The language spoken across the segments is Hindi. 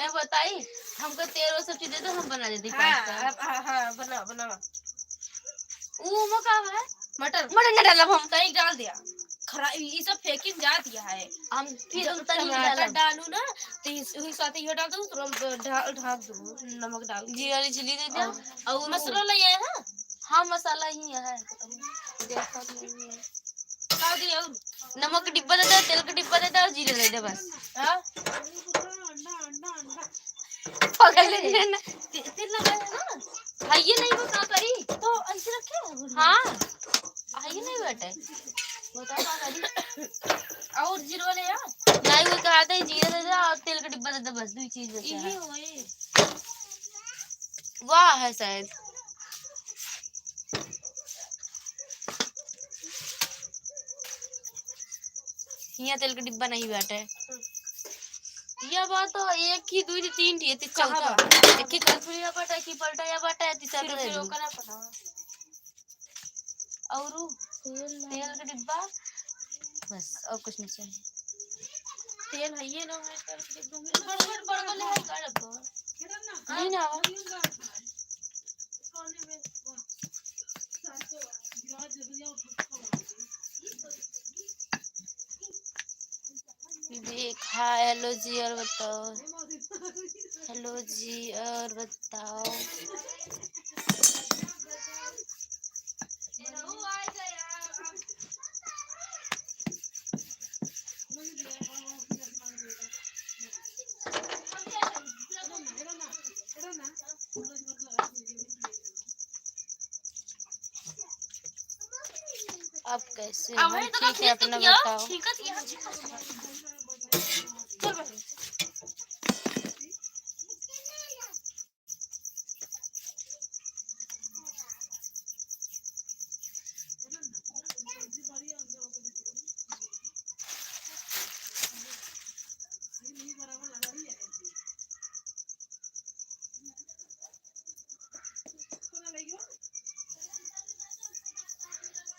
मैंने बताई हमको तेल और सब चीजें तो हम बना देते हाँ बना बना। वो मकाम है मटर मटर न डालब हम तनिक डाल दिया ये सब फेंकिंग जा दिया है हम फिर जब टमाटर डालू ना तो इसी साथ ये डाल दूँ तुरंत ढाक दूँ नमक डाल जीरा चिली दे दिया और मसाला ले आए हैं। हाँ मसाला ही है नमक का डिब्बा दे दो तेल का डिब्बा दे दो और जीरा दे दे बस पकड़ ले ना तेल लगाया ना आइए नहीं वो क्या करी तो ऐसे रखे हाँ आइए नहीं बेटे बता क्या करी और जीरो ले आ नहीं वो कहा था जीरा दे दो और तेल का डिब्बा दे दो बस दो चीज यही वाह है शायद यहाँ तेल का डिब्बा नहीं बैठे यह बात तो एक ही दो तीन थी चौथा एक ही कलपुरिया बटा की पलटा या बटा तीसरा दे दो और तेल का डिब्बा बस और कुछ नहीं चाहिए तेल है ये ना है बड़ ले है कर तो नहीं ना देखा हेलो जी और बताओ हेलो जी और बताओ आप कैसे हो ठीक है अपना बताओ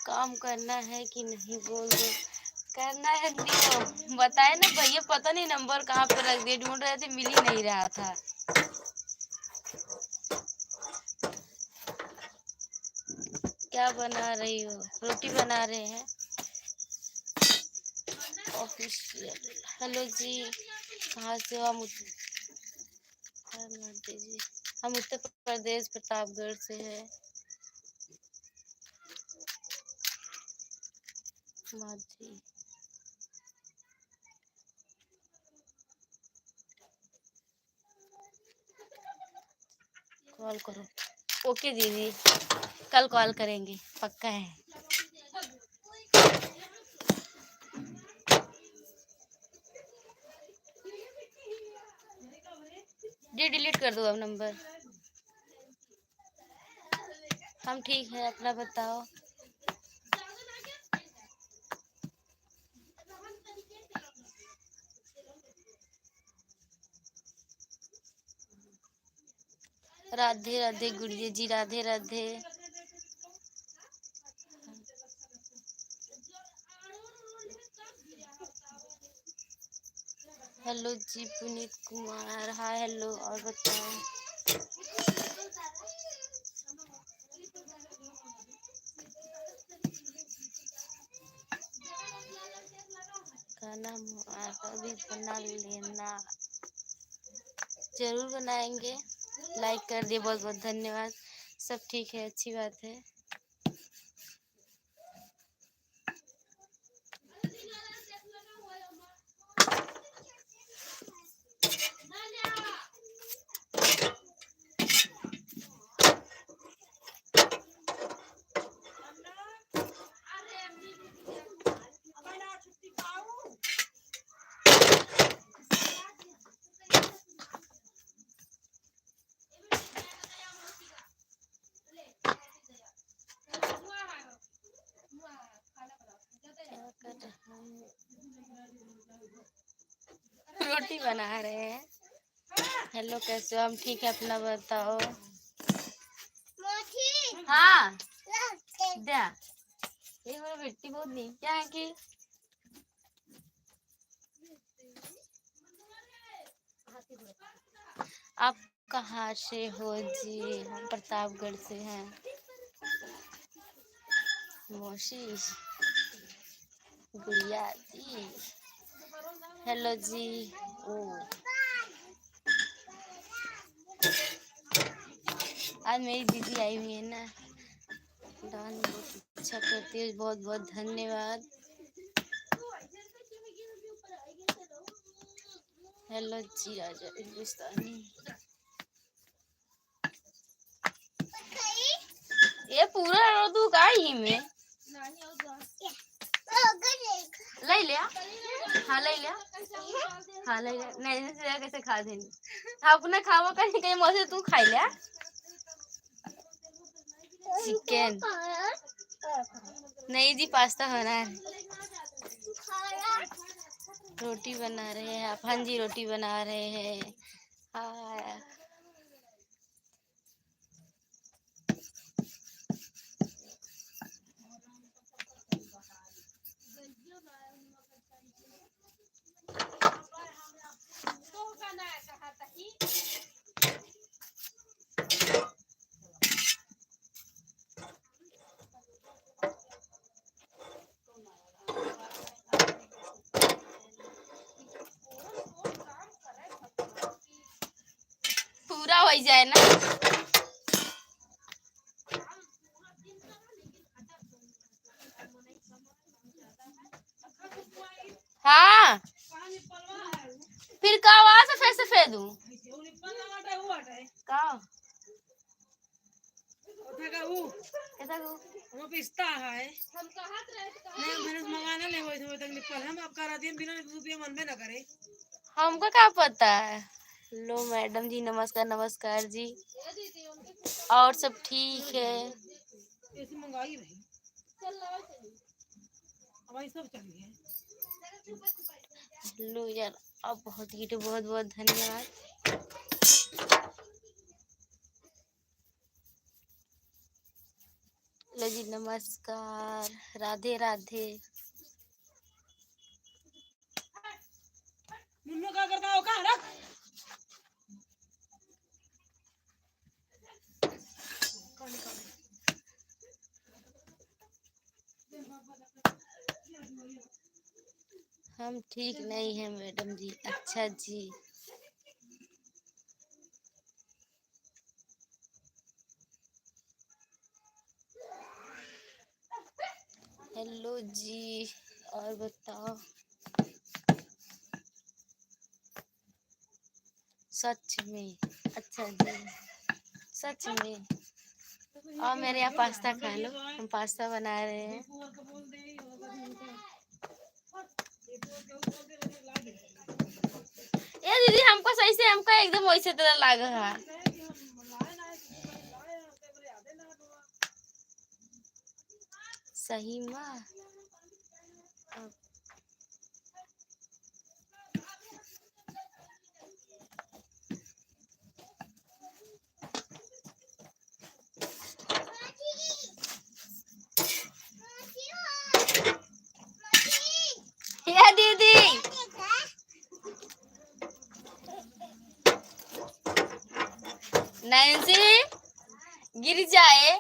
काम करना है कि नहीं बोल दो करना है दियो बताए ना भैया पता नहीं नंबर कहाँ पे रख दिए ढूंढ रहे थे मिल ही नहीं रहा था क्या बना रही हो रोटी बना रहे हैं ऑफिशियल हेलो जी कहाँ से हो हम उत्तर प्रदेश प्रतापगढ़ से है माजी कॉल करो ओके दीदी कल कॉल करेंगे पक्का है जी डिलीट कर दो अब नंबर हम ठीक है अपना बताओ राधे राधे गुड़िया जी राधे राधे हेलो जी पुनीत कुमार हाय हेलो और बताओ खाना अभी बना लेना जरूर बनाएंगे लाइक कर दिए बहुत बहुत धन्यवाद सब ठीक है अच्छी बात है रोटी बना रहे हैं हेलो कैसे हो हम ठीक है अपना बताओ हाँ क्या ये मेरा बेटी बहुत नहीं क्या है कि आप कहाँ से हो जी? हम प्रतापगढ़ से हैं। मौसी, गुड़िया जी, हेलो जी। ओ, आज मेरी दीदी आई हुई है ना, डांस बहुत अच्छा करती है, बहुत बहुत धन्यवाद। हेलो जी राजा हिंदुस्तानी। ये पूरा तू का ही में ले लिया। हाँ ले लिया। हाँ ले लिया। नहीं कैसे खा देंगे अपना खावा कहीं कहीं मौसे तू खाई लिया। चिकन नहीं जी, पास्ता बना है। रोटी बना रहे हैं आप? हाँ जी रोटी बना रहे हैं। हाँ पूरा हो जाए ना। हाँ फिर का वहां से फिर सफेद दूं का कैसा गो वो पिस्ता है। नहीं मैंने मंगाना नहीं हुआ तक निकल हम आप करा दिए बिना रुपये मन में न करे। हमको क्या पता है। लो मैडम जी, नमस्कार नमस्कार जी। और सब ठीक है? ऐसी मंगाई रही हमारी सब चली है। लो यार, अब बहुत ही बहुत बहुत धन्यवाद। लो जी नमस्कार, राधे राधे। मुन्नू क्या करता हो कहाँ रख हम ठीक नहीं है मैडम जी। अच्छा जी। हेलो जी, और बताओ। सच में? अच्छा जी, सच में। और मेरे यहाँ पास्ता खा लो, हम पास्ता बना रहे हैं। ये दीदी हमको सही से, हमको एकदम वैसे तरह लागा है। सही में ये दीदी नैन्सी गिर जाए।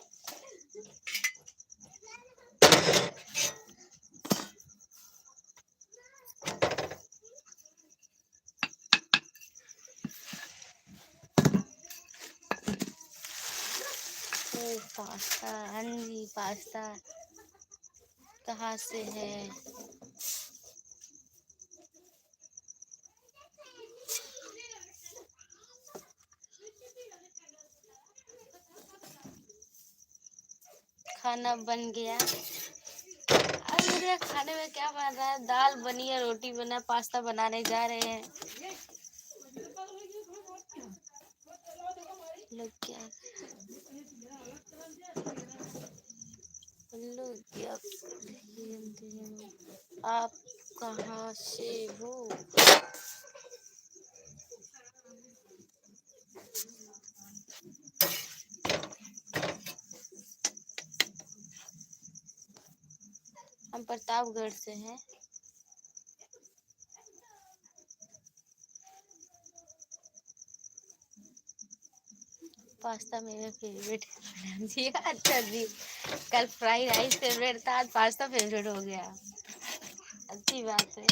पास्ता, हाँ जी पास्ता कहाँ से है? खाना बन गया। आज मेरे खाने में क्या बन रहा है? दाल बनी है, रोटी बना, पास्ता बनाने जा रहे हैं। लोग क्या आप कहाँ से हो? हम प्रतापगढ़ से हैं। पास्ता मेरा फेवरेट है जी। अच्छा जी, कल फ्राइड राइस फेवरेट था, आज पास्ता फेवरेट हो गया। अच्छी बात है।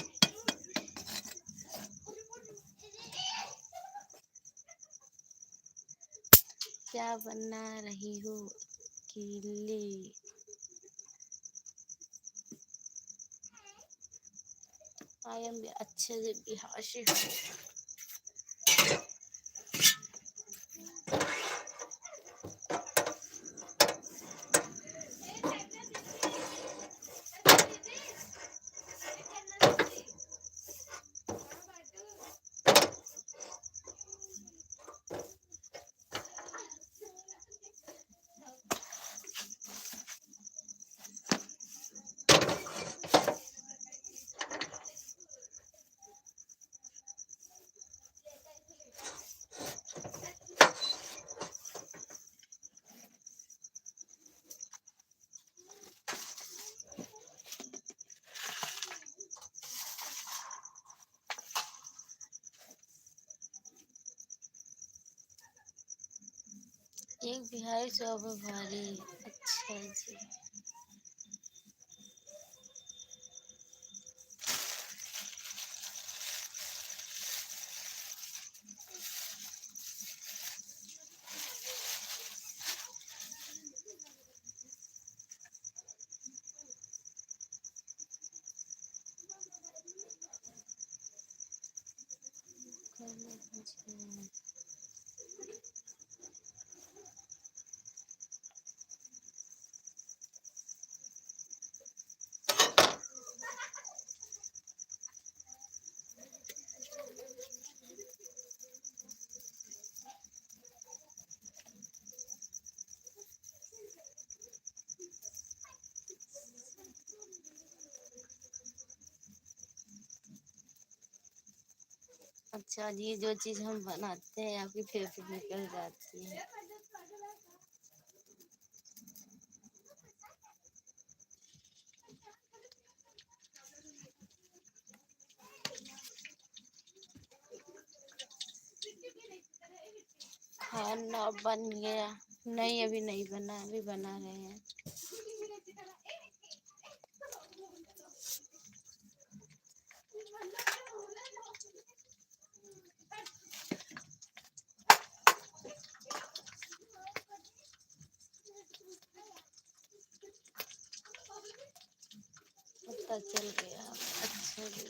क्या बना रही हो अकेले? आई एम अच्छे से बिहार से हूँ। एक बिहारी 100 में भारी। अच्छा जी। अच्छा जी, जो चीज हम बनाते हैं आपकी फेवरेट निकल जाती है। खाना बन गया? नहीं, अभी नहीं बना, अभी बना रहे हैं। पता चल गया। अच्छा जी।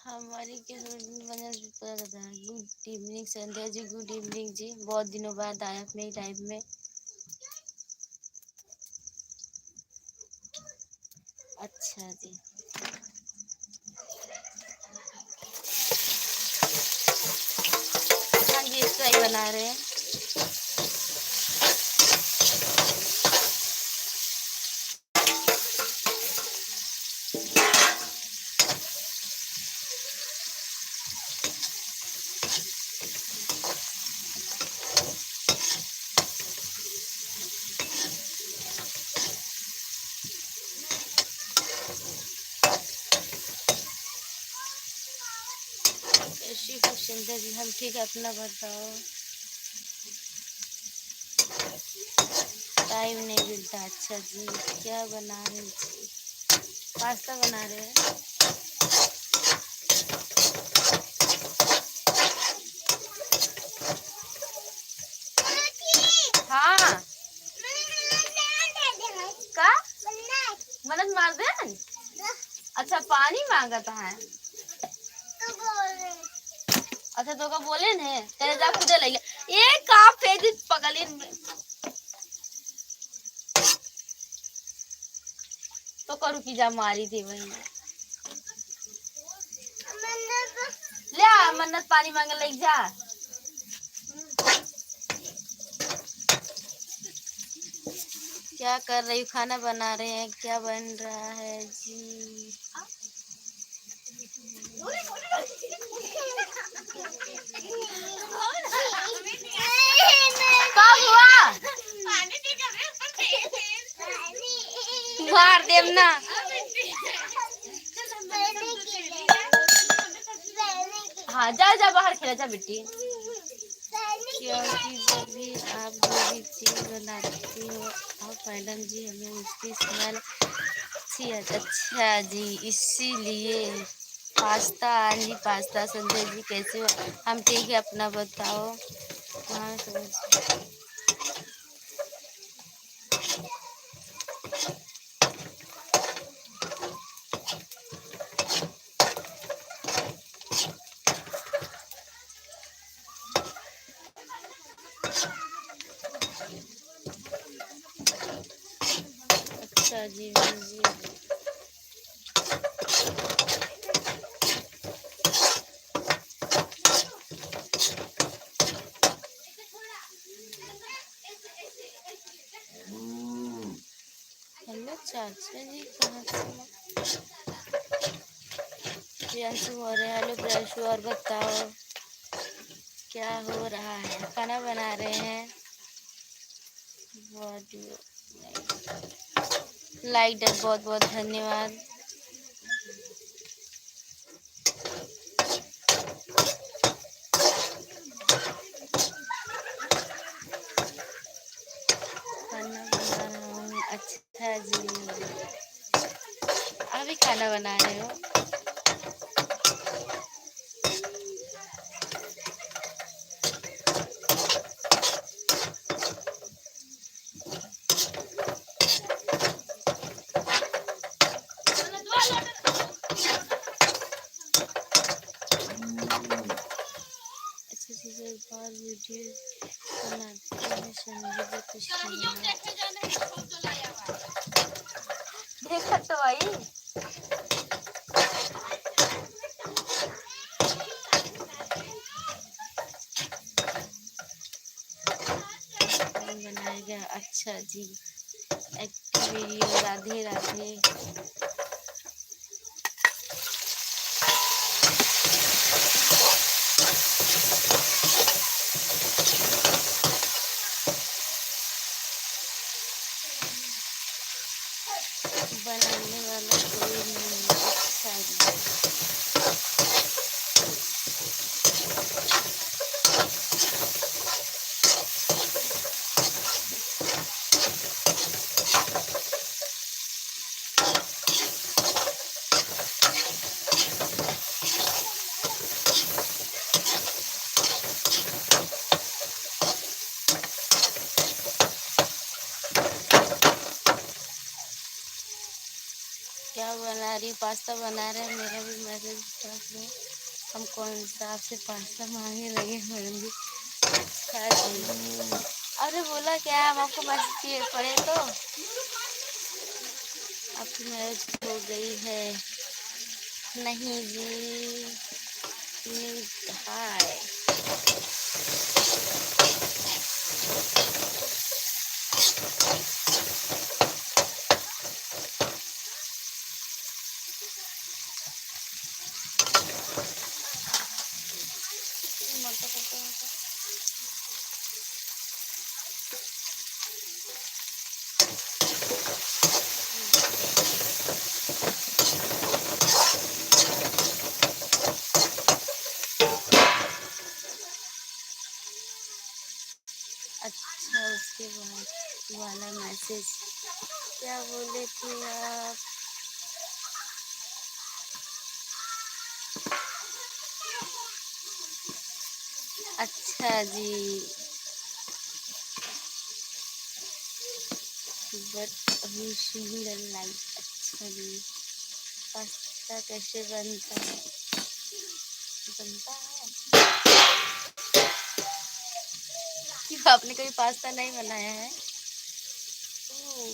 हमारी के वजह से पता चलता है। Good evening Sandhya ji, good evening जी। बहुत दिनों बाद आए अपने टाइम में। अच्छा जी। हाँ जी, इसका ही बना रहे हैं। ऐसी कुछ संध्या जी, हम ठीक है, अपना बताओ। टाइम नहीं मिलता। अच्छा जी, क्या बना रहे जी? पास्ता बना रहे हैं। हाँ का मदद मार दे। अच्छा, पानी मांगता है। अच्छा, तो का बोले ने तेरे जा खुदे ले ये का पेज पगलिन में। करू की जा मारी थी वही ले आ, मन्नत पानी मांगे लग जा। क्या कर रही हूँ? खाना बना रहे हैं। क्या बन रहा है जी? कब हुआ? मार देम ना। हाँ जा जा बाहर खेला जा बेटी। क्योंकि जब भी आप जो भी चीज़ बनाती हो आप मैडम जी हमें उसकी स्मेल अच्छी अच्छा जी इसीलिए पास्ता। हाँ जी पास्ता। संजय जी कैसे हो? हम ठीक है, अपना बताओ। हाँ समझ। अच्छा जी हाँ जी। हेलो चाचा जी कहाँ से? प्रियांशु हो रहे हैं। हेलो प्रियांशु, और बताओ क्या हो रहा है? खाना बना रहे हैं। बहुत लाइक डर, बहुत बहुत धन्यवाद। खाना बना रहा हूँ। अच्छा जी अभी खाना बना रहे हो? अच्छा ठीक है, एक बार वीडियो बनाते हैं संजीव कृष्ण। देखा तो भाई कौन बनाएगा? अच्छा जी एक्टिव वीडियो। राधे राधे। बनाने वाला कोई नहीं है। अच्छा जी क्या बना रही? पास्ता बना रहे हैं। मेरा भी मैसेज कर दो। हम कौन सा आपसे पास्ता मांगने लगे मैडम जी? अच्छा जी अरे बोला क्या? हम आपको मैसेज किए पढ़े तो आपकी मैरिज हो गई है? नहीं जी। हाय अच्छा उसके बाद वाला मैसेज क्या बोले थे आप? अच्छा जी बट अभी सिंगल लाइक। अच्छा जी पास्ता कैसे बनता है? बनता है क्यों? आपने कभी पास्ता नहीं बनाया है? ओह,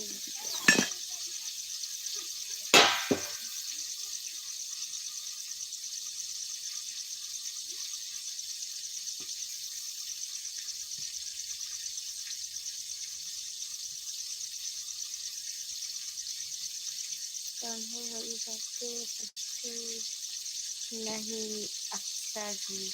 हो गई बातें अच्छी नहीं। अच्छा जी।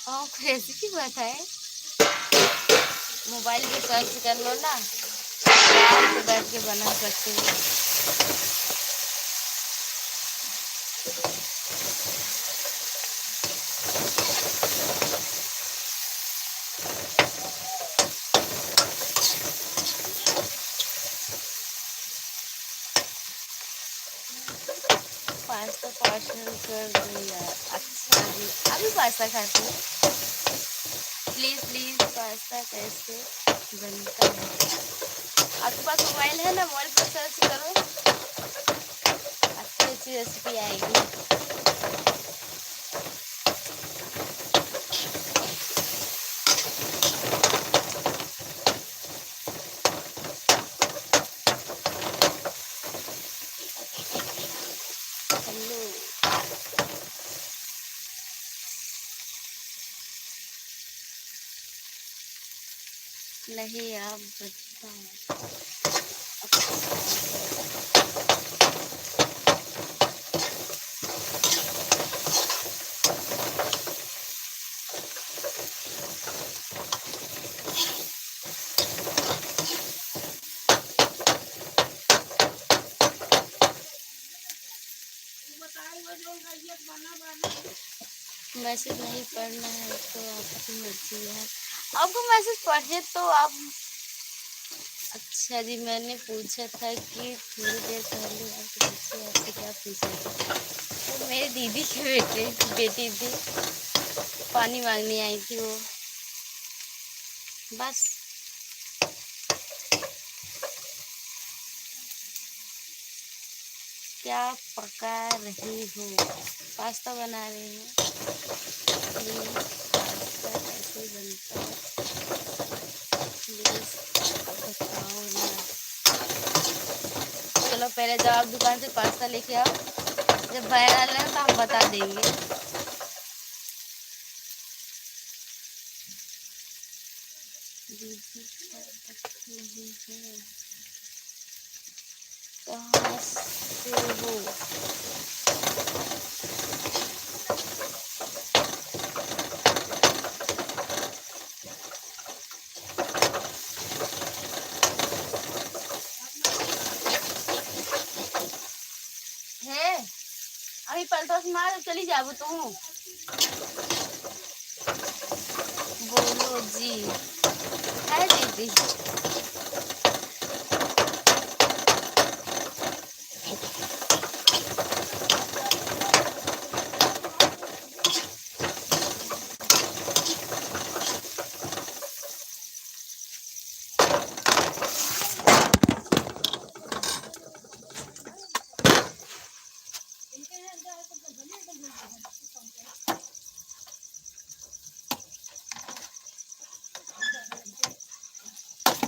और रेसिपी बताए, मोबाइल पे सर्च कर लो ना, आराम से बैठ के बना सकते हो। 500 पार्सल कर दो यार। अच्छा जी, अभी पास्ता खाते हैं? प्लीज़ प्लीज़, पास्ता कैसे बनता है? आपके पास मोबाइल है ना, मोबाइल पर सर्च करो, अच्छी अच्छी रेसिपी आएगी। हेलो। नहीं, आप बताओ। मैसेज नहीं पढ़ना है तो आपकी मर्जी है। आपको मैसेज पढ़े तो आप। अच्छा जी, मैंने पूछा था कि थोड़ी देर पहले आपके बच्चे आपसे क्या पूछा था? तो मेरी दीदी के बेटी थी, पानी मांगने आई थी वो, बस। क्या पका रही हो? पास्ता बना रही हूँ। पास्ता कैसे बनता है प्लीज बताओ ना। चलो पहले जाओ आप दुकान से पास्ता लेके आओ, जब वायरल है तो हम बता देंगे। दीदी नहीं है, कहाँ से हो? है अभी पलटो से मार चली जाबो तू। बोलो जी। है दीदी।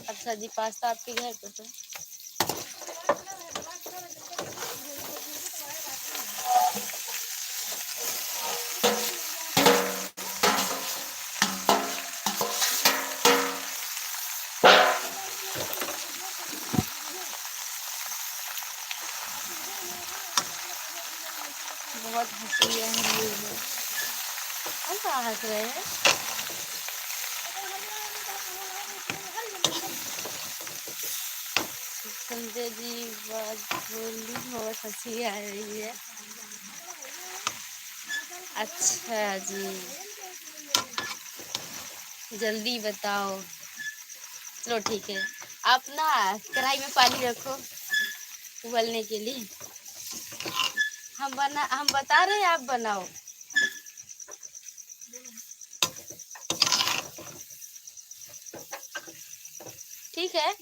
अच्छा जी, पास्ता आपके घर पे तो बहुत हंसी आ रही है। हम कहाँ हंस रहे हैं? संजय जी बात बोली, बहुत हंसी आ रही है। अच्छा जी, जल्दी बताओ। चलो ठीक है, आप ना कढ़ाई में पानी रखो उबलने के लिए। हम बता रहे हैं, आप बनाओ। ठीक है।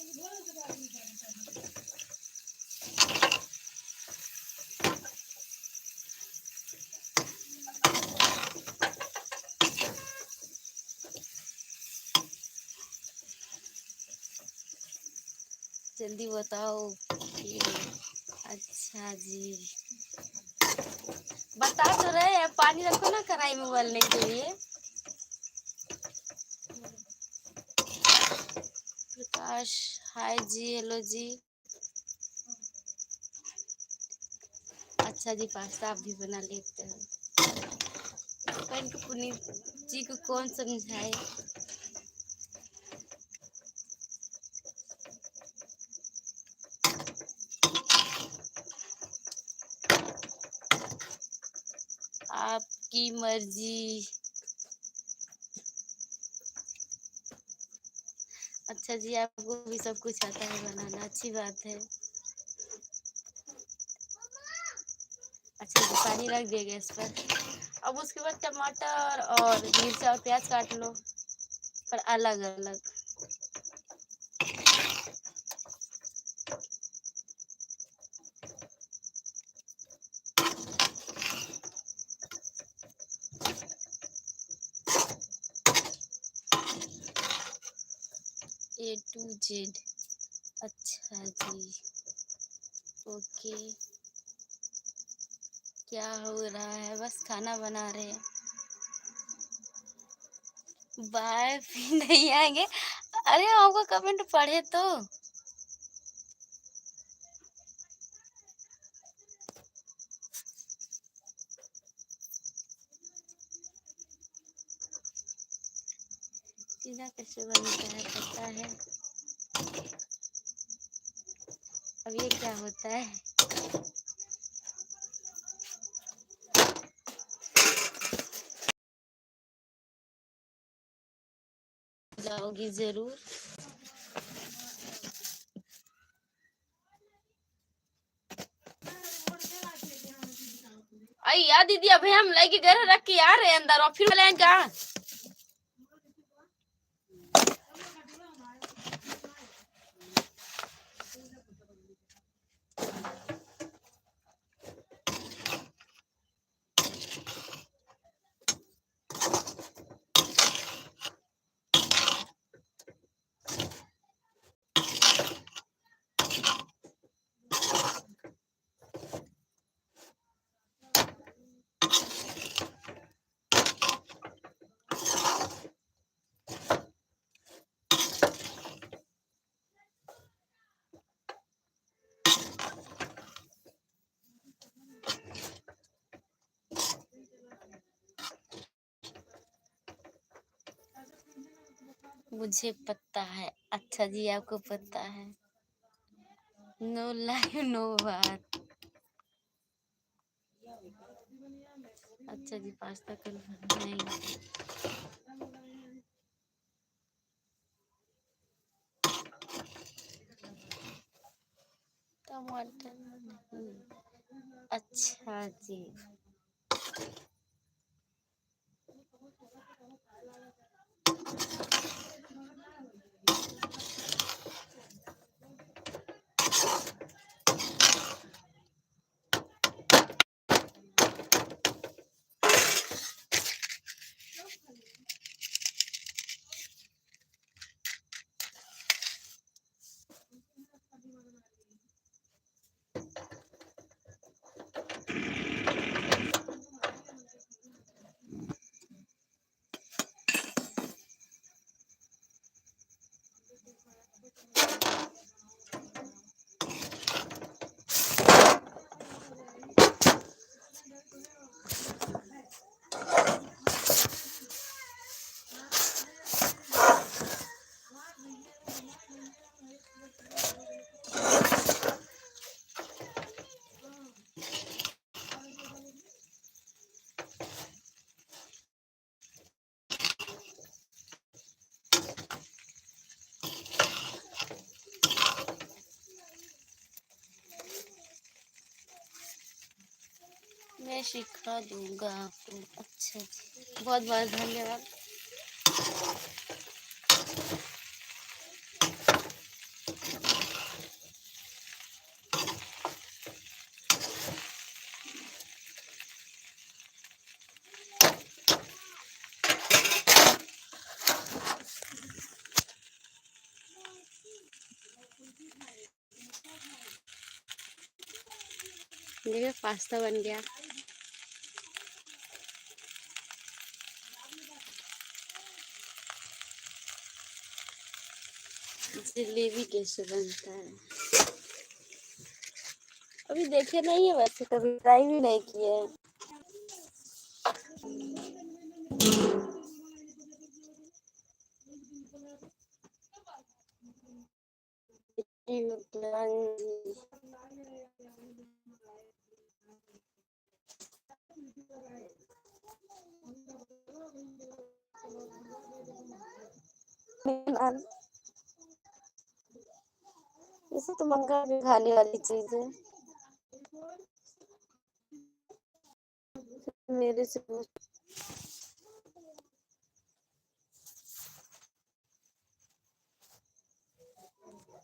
जल्दी बताओ कि। अच्छा जी, बता तो रहे हैं, पानी रखो ना कढ़ाई में उबलने के लिए। आकाश, हाय जी, हेलो जी। अच्छा जी, पास्ता आप भी बना लेते हो। अपन को पुनीत जी को कौन समझाए। आपकी मर्जी। अच्छा जी, आपको भी सब कुछ आता है बनाना, अच्छी बात है। अच्छा जी, पानी रख दिया गैस पर। अब उसके बाद टमाटर और मिर्चा और प्याज काट लो, पर अलग अलग। A to Z। अच्छा जी, ओके। क्या हो रहा है? बस खाना बना रहे हैं। बाय फिर नहीं आएंगे। अरे आपका कमेंट पढ़े तो। पिज़्ज़ा कैसे बनता है पता है? अब ये क्या होता है? जाओगी जरूर। आई यार दीदी, अभी हम लेके घर रख के आ रहे हैं अंदर और फिर लाइन कहाँ? मुझे पता है। अच्छा जी, आपको पता है। नो लाइव नो बात। अच्छा जी, पास्ता कल बनाएंगे। टमाटर। अच्छा जी। मैं सिखा दूंगा आपको। अच्छा जी, बहुत बहुत धन्यवाद। देखिए पास्ता बन गया। जलेबी कैसे बनता है अभी देखे नहीं है, वैसे कभी ट्राई भी नहीं किए। इसे तो मंगा भी खाने वाली चीज है। मेरे से पूछ